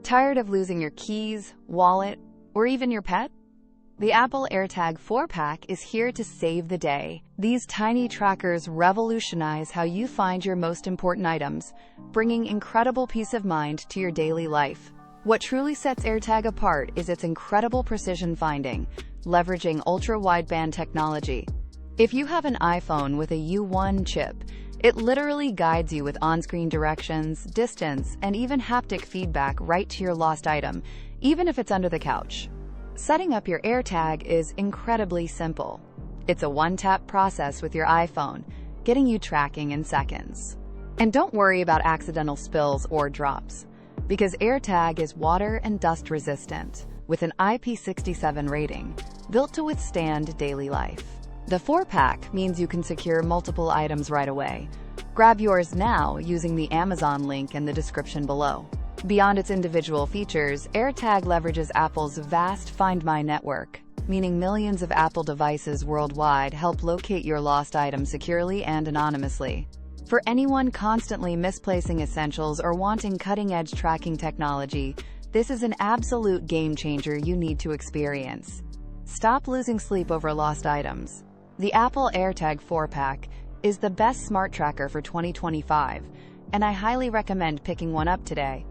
Tired of losing your keys, wallet, or even your pet? The Apple AirTag 4-pack is here to save the day. These tiny trackers revolutionize how you find your most important items, bringing incredible peace of mind to your daily life. What truly sets AirTag apart is its incredible precision finding, leveraging Ultra Wideband technology. If you have an iPhone with a U1 chip, it literally guides you with on-screen directions, distance, and even haptic feedback right to your lost item, even if it's under the couch. Setting up your AirTag is incredibly simple. It's a one-tap process with your iPhone, getting you tracking in seconds. And don't worry about accidental spills or drops, because AirTag is water and dust resistant, with an IP67 rating, built to withstand daily life. The 4-pack means you can secure multiple items right away. Grab yours now using the Amazon link in the description below. Beyond its individual features, AirTag leverages Apple's vast Find My network, meaning millions of Apple devices worldwide help locate your lost item securely and anonymously. For anyone constantly misplacing essentials or wanting cutting-edge tracking technology, this is an absolute game-changer you need to experience. Stop losing sleep over lost items. The Apple AirTag 4-pack is the best smart tracker for 2025, and I highly recommend picking one up today.